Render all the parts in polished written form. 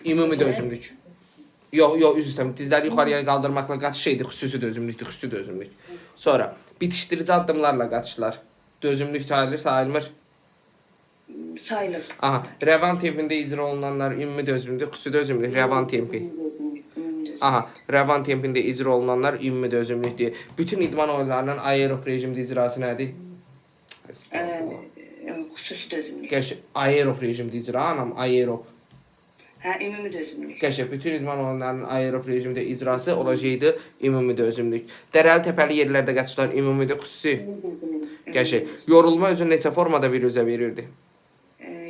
Ümumi dözümlük. Yox, üzr istəyirəm. Dizləri yuxarıya qaldırmaqla qaçış şeydir, xüsusi dözümlükdür, xüsusi dözümlük. Sonra bitişdirici addımlarla qaçışlar. Dözümlük sayılmır. Sayılır. Aha, rəvan tempində icra olunanlar ümumi dözümlükdür, xüsusi dözümlük, rəvan tempi. Aha, rəvan tempində icra olunanlar ümumi dözümlükdür. Bütün idman oyunlarının aerob rejimdə icrası nədir? Xüsusi dözümlük. Qəşəng, aerob rejimdə icra, anam, aerob. Ümumi dözümlük. Qəşəng, bütün idman oyunlarının aerob rejimdə icrası olacaqdı ümumi dözümlük. Dərəli təpəli yerlərdə qaçışlar ümumidir, xüsusi. Qəşəng, yorulma özünü neçə formada bir üzə verirdi?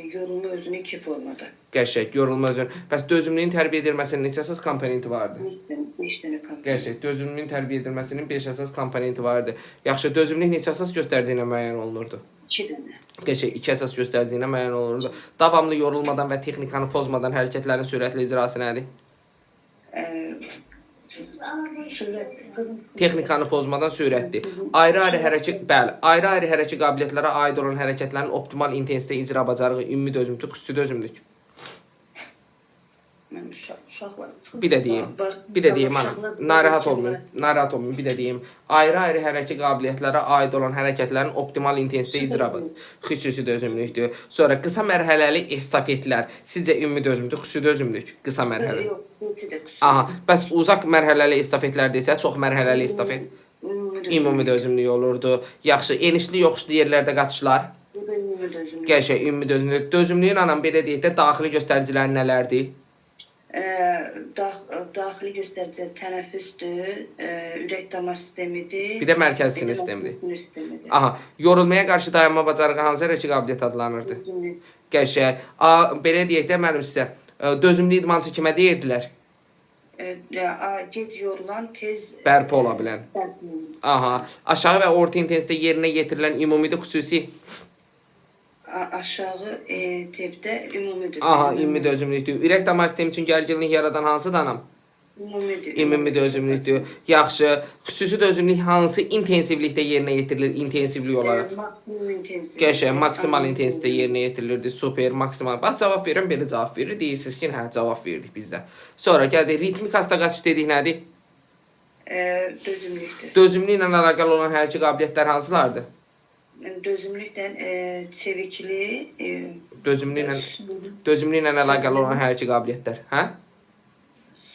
Yorulma özünü 2 formada. Qəşəng, yorulma özünü. Bəs dözümlüyün tərbiyə edilməsinin neçə əsas komponenti vardı? 5 dənə komponent. Qəşəng, dözümlüyün tərbiyə edilməsinin 5 əsas komponenti vardı. Yaxşı, dözümlülük neçə əsas göstərdiyinə müəyyən olunurdu? 2 dənə. Qəşəng, 2 əsas göstərdiyinə müəyyən olunurdu. Davamlı yorulmadan və texnikanı pozmadan hərəkətlərin sürətli icrası nədir? Texnikanı pozmadan sürətli. Ayrı-ayrı hərəkət qabiliyyətlərə aid olan hərəkətlərin optimal intensitet icra bacarığı ümumi dözümlük, xüsusi dözümlük. Bir də deyim, narahat olmayın, bir də deyim. Ayrı-ayrı hərəkət qabiliyyətlərə aid olan hərəkətlərin optimal intensitet icra bacarığı, xüsusi dözümlükdür. Sonra qısa mərhələli estafetlər, sizcə ümumi dözümlük, xüsusi dözümlük, qısa mərhələ. Aha, bəs uzaq mərhələli estafetlər desə, çox mərhələli estafet ümumi dözümlük olurdu. Yaxşı, enişli yoxuşlu yerlərdə qaçışlar. Qəşəng, ümumi dözümlük. Dözümlüyün anam belə deyək də daxili göstəriciləri nələrdir? Daxili göstəricilər tənəffüsdür, ürək-damar sistemidir. Bir də mərkəzi sinir sistemidir. Aha, yorulmaya qarşı dayanma bacarığı hansı hərəkət qabiliyyəti adlanırdı? Qəşəng. Belə deyək də mənim sizə, dözümlü idmançı kimə deyirdilər? Gec yorulan, tez bərpa ola bilən. Aha, aşağı və orta intensitet yerinə yetirilən ümumidir, xüsusi. Aşağı tepdə ümumidir. Aha, ümumi dözümlükdür. Ürək damar sistemi üçün gərginlik yaradan hansı danam? Ümumi dözümlükdür. Yaxşı, xüsusi dözümlük hansı intensivlikdə yerinə yetirilir, intensivlik olaraq? Maksimum intensivlik. Qəşəng, maksimal intensitet yerinə yetirilirdi, super, maksimal. Bax, cavab verin, belə cavab verir. Deyirsiniz ki, hə, cavab verdik bizdə. Sonra gəldik, ritmik hasta qaçış dedik nədir? Dözümlükdür. Dözümlüklə əlaqəli olan hərəkət qabiliyyətlər hansılardır? Dözümlükdən çeviklik, dözümlüklə əlaqəli olan hərəkət qabiliyyətlər, hə?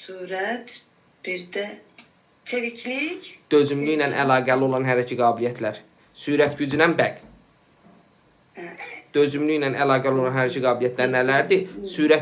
Sürət, bir də çeviklik. Dözümlüklə əlaqəli olan hərəkət qabiliyyətlər. Sürət gücünə bəq. Dözümlüklə əlaqəli olan hərəkət qabiliyyətlər nələrdir? Sürət